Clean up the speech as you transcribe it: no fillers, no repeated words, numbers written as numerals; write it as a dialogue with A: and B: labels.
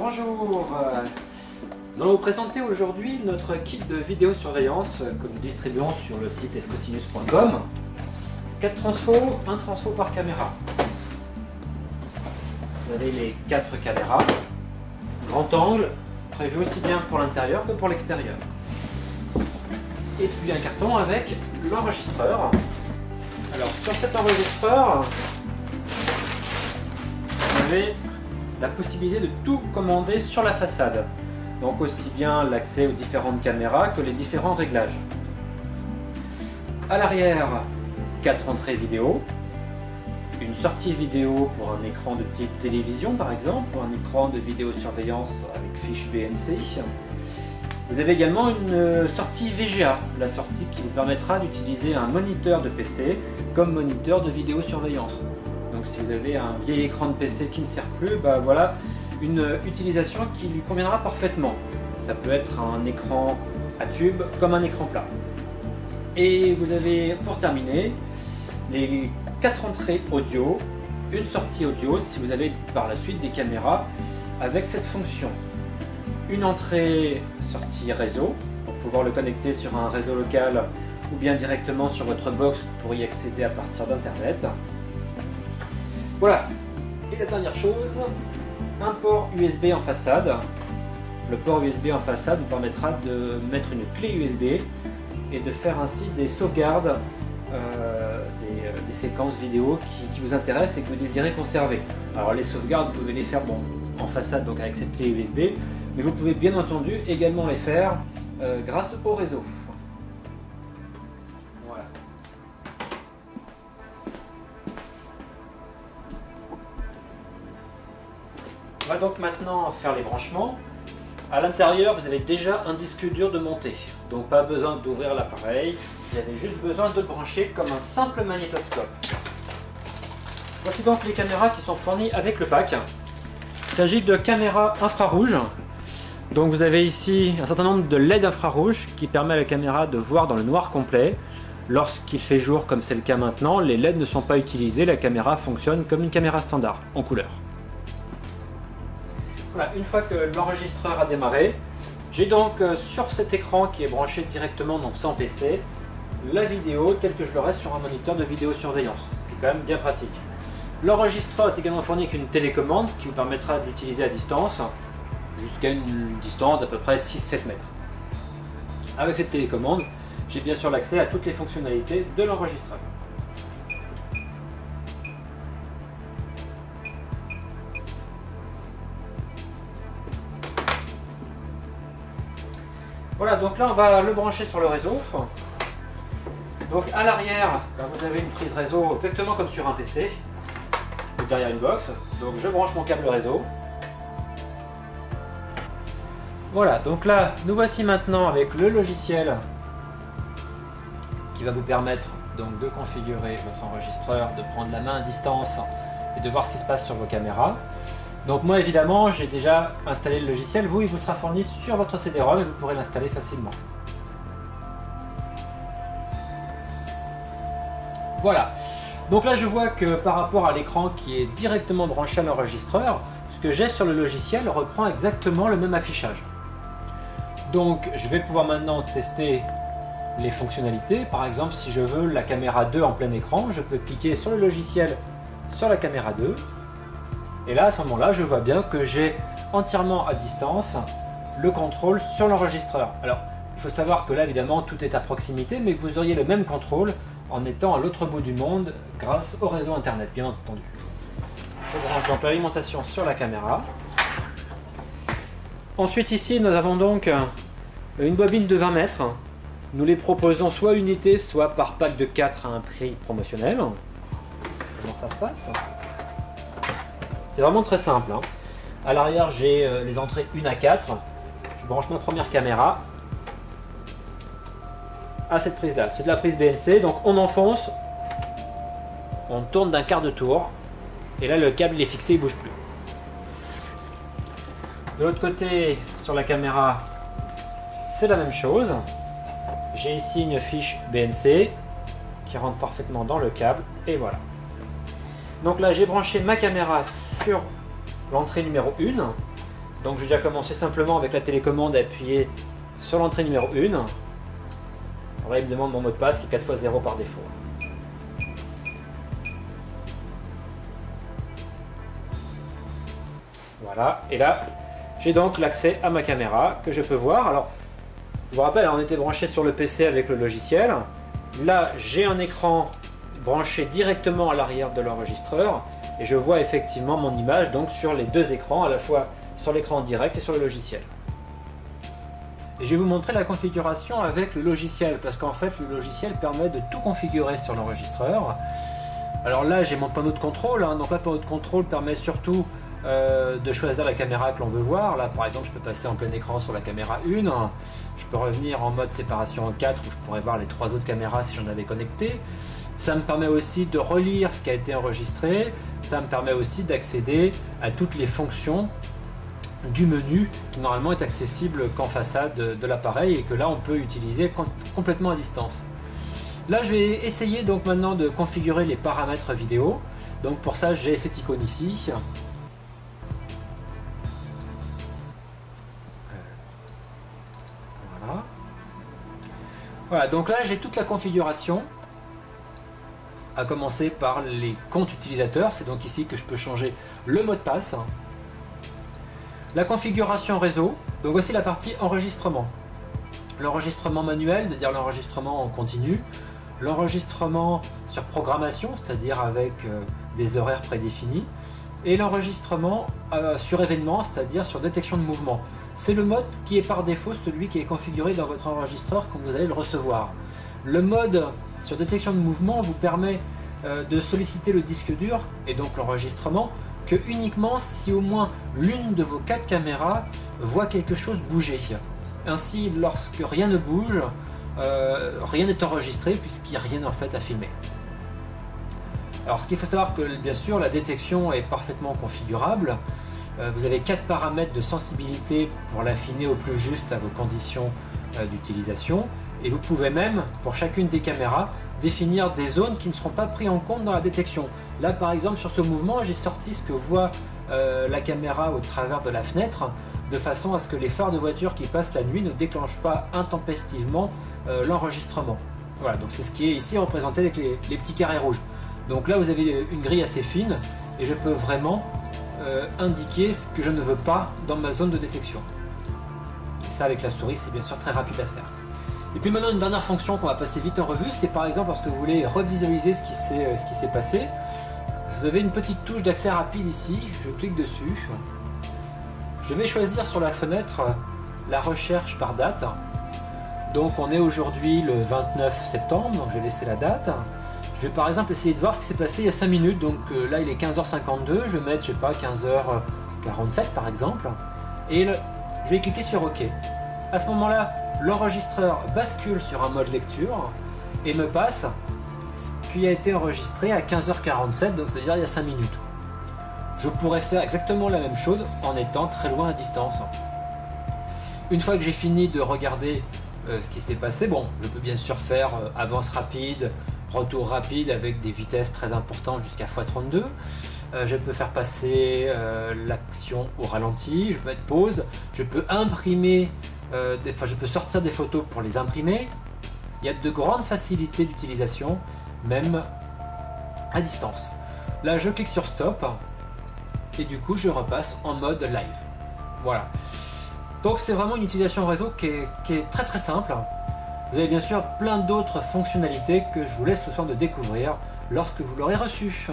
A: Bonjour, nous allons vous présenter aujourd'hui notre kit de vidéosurveillance que nous distribuons sur le site fcosinus.com. 4 transfos, 1 transfo par caméra. Vous avez les 4 caméras, grand angle, prévu aussi bien pour l'intérieur que pour l'extérieur. Et puis un carton avec l'enregistreur. Alors sur cet enregistreur, vous avez la possibilité de tout commander sur la façade. Donc aussi bien l'accès aux différentes caméras que les différents réglages. À l'arrière, 4 entrées vidéo, une sortie vidéo pour un écran de type télévision par exemple, ou un écran de vidéosurveillance avec fiche BNC. Vous avez également une sortie VGA, la sortie qui vous permettra d'utiliser un moniteur de PC comme moniteur de vidéosurveillance. Donc si vous avez un vieil écran de PC qui ne sert plus, voilà une utilisation qui lui conviendra parfaitement. Ça peut être un écran à tube comme un écran plat. Et vous avez pour terminer les 4 entrées audio, une sortie audio si vous avez par la suite des caméras avec cette fonction. Une entrée sortie réseau pour pouvoir le connecter sur un réseau local ou bien directement sur votre box pour y accéder à partir d'internet. Voilà. Et la dernière chose, un port USB en façade. Le port USB en façade vous permettra de mettre une clé USB et de faire ainsi des sauvegardes des séquences vidéo qui vous intéressent et que vous désirez conserver. Alors les sauvegardes, vous pouvez les faire en façade donc avec cette clé USB, mais vous pouvez bien entendu également les faire grâce au réseau. Voilà. On va donc maintenant faire les branchements. À l'intérieur, vous avez déjà un disque dur de montée, donc pas besoin d'ouvrir l'appareil, vous avez juste besoin de le brancher comme un simple magnétoscope. Voici donc les caméras qui sont fournies avec le pack. Il s'agit de caméras infrarouges. Donc vous avez ici un certain nombre de LED infrarouges qui permet à la caméra de voir dans le noir complet. Lorsqu'il fait jour, comme c'est le cas maintenant, les LED ne sont pas utilisés, la caméra fonctionne comme une caméra standard, en couleur. Voilà, une fois que l'enregistreur a démarré, j'ai donc sur cet écran qui est branché directement, donc sans PC, la vidéo telle que je l'aurais sur un moniteur de vidéosurveillance, ce qui est quand même bien pratique. L'enregistreur est également fourni avec une télécommande qui vous permettra d'utiliser à distance, jusqu'à une distance d'à peu près 6-7 mètres. Avec cette télécommande, j'ai bien sûr l'accès à toutes les fonctionnalités de l'enregistreur. Voilà, donc là on va le brancher sur le réseau. Donc à l'arrière, vous avez une prise réseau exactement comme sur un PC, derrière une box. Donc je branche mon câble réseau. Voilà, donc là nous voici maintenant avec le logiciel qui va vous permettre donc de configurer votre enregistreur, de prendre la main à distance et de voir ce qui se passe sur vos caméras. Donc moi évidemment j'ai déjà installé le logiciel, vous il vous sera fourni sur votre CD-ROM et vous pourrez l'installer facilement. Voilà, donc là je vois que par rapport à l'écran qui est directement branché à l'enregistreur, ce que j'ai sur le logiciel reprend exactement le même affichage. Donc je vais pouvoir maintenant tester les fonctionnalités. Par exemple si je veux la caméra 2 en plein écran, je peux cliquer sur le logiciel sur la caméra 2. Et là, à ce moment-là, je vois bien que j'ai entièrement à distance le contrôle sur l'enregistreur. Alors, il faut savoir que là, évidemment, tout est à proximité, mais que vous auriez le même contrôle en étant à l'autre bout du monde grâce au réseau Internet, bien entendu. Je branche donc l'alimentation sur la caméra. Ensuite, ici, nous avons donc une bobine de 20 mètres. Nous les proposons soit unité, soit par pack de 4 à un prix promotionnel. Comment ça se passe ? C'est vraiment très simple. À l'arrière, j'ai les entrées 1 à 4. Je branche ma première caméra à cette prise-là. C'est de la prise BNC, donc on enfonce, on tourne d'un quart de tour, et là le câble est fixé, il ne bouge plus. De l'autre côté, sur la caméra, c'est la même chose. J'ai ici une fiche BNC qui rentre parfaitement dans le câble, et voilà. Donc là, j'ai branché ma caméra sur l'entrée numéro 1. Donc j'ai déjà commencé simplement avec la télécommande à appuyer sur l'entrée numéro 1. Alors là il me demande mon mot de passe qui est 4x0 par défaut. Voilà, et là j'ai donc l'accès à ma caméra que je peux voir. Alors je vous rappelle, on était branché sur le PC avec le logiciel. Là j'ai un écran branché directement à l'arrière de l'enregistreur et je vois effectivement mon image donc sur les deux écrans, à la fois sur l'écran en direct et sur le logiciel. Et je vais vous montrer la configuration avec le logiciel, parce qu'en fait le logiciel permet de tout configurer sur l'enregistreur. Alors là j'ai mon panneau de contrôle, donc là le panneau de contrôle permet surtout de choisir la caméra que l'on veut voir. Là par exemple je peux passer en plein écran sur la caméra 1, je peux revenir en mode séparation en 4 où je pourrais voir les 3 autres caméras si j'en avais connecté. Ça me permet aussi de relire ce qui a été enregistré, ça me permet aussi d'accéder à toutes les fonctions du menu qui normalement est accessible qu'en façade de l'appareil et que là on peut utiliser complètement à distance. Là je vais essayer donc maintenant de configurer les paramètres vidéo. Donc pour ça j'ai cette icône ici. Voilà, donc là j'ai toute la configuration, à commencer par les comptes utilisateurs, c'est donc ici que je peux changer le mot de passe. La configuration réseau, donc voici la partie enregistrement. L'enregistrement manuel, c'est-à-dire l'enregistrement en continu, l'enregistrement sur programmation, c'est-à-dire avec des horaires prédéfinis, et l'enregistrement sur événement, c'est-à-dire sur détection de mouvement. C'est le mode qui est par défaut celui qui est configuré dans votre enregistreur quand vous allez le recevoir. Le mode sur détection de mouvement vous permet de solliciter le disque dur et donc l'enregistrement que uniquement si au moins l'une de vos 4 caméras voit quelque chose bouger. Ainsi, lorsque rien ne bouge, rien n'est enregistré puisqu'il n'y a rien en fait à filmer. Alors ce qu'il faut savoir que bien sûr la détection est parfaitement configurable. Vous avez 4 paramètres de sensibilité pour l'affiner au plus juste à vos conditions d'utilisation. Et vous pouvez même, pour chacune des caméras, définir des zones qui ne seront pas prises en compte dans la détection. Là par exemple sur ce mouvement, j'ai sorti ce que voit la caméra au travers de la fenêtre, de façon à ce que les phares de voiture qui passent la nuit ne déclenchent pas intempestivement l'enregistrement. Voilà, donc c'est ce qui est ici représenté avec les petits carrés rouges. Donc là vous avez une grille assez fine et je peux vraiment indiquer ce que je ne veux pas dans ma zone de détection. Et ça avec la souris c'est bien sûr très rapide à faire. Et puis maintenant une dernière fonction qu'on va passer vite en revue, c'est par exemple lorsque vous voulez revisualiser ce qui s'est passé. Vous avez une petite touche d'accès rapide ici, je clique dessus. Je vais choisir sur la fenêtre la recherche par date. Donc on est aujourd'hui le 29 septembre, donc je vais laisser la date. Je vais par exemple essayer de voir ce qui s'est passé il y a 5 minutes, donc là il est 15h52, je vais mettre, je sais pas, 15h47 par exemple, et je vais cliquer sur OK. À ce moment-là, l'enregistreur bascule sur un mode lecture et me passe ce qui a été enregistré à 15h47, donc c'est-à-dire il y a 5 minutes. Je pourrais faire exactement la même chose en étant très loin à distance. Une fois que j'ai fini de regarder ce qui s'est passé, bon, je peux bien sûr faire avance rapide, retour rapide avec des vitesses très importantes jusqu'à x32. Je peux faire passer l'action au ralenti, je peux mettre pause, je peux imprimer, je peux sortir des photos pour les imprimer. Il y a de grandes facilités d'utilisation, même à distance. Là je clique sur stop et du coup je repasse en mode live. Voilà. Donc c'est vraiment une utilisation réseau qui est très très simple. Vous avez bien sûr plein d'autres fonctionnalités que je vous laisse ce soir de découvrir lorsque vous l'aurez reçu.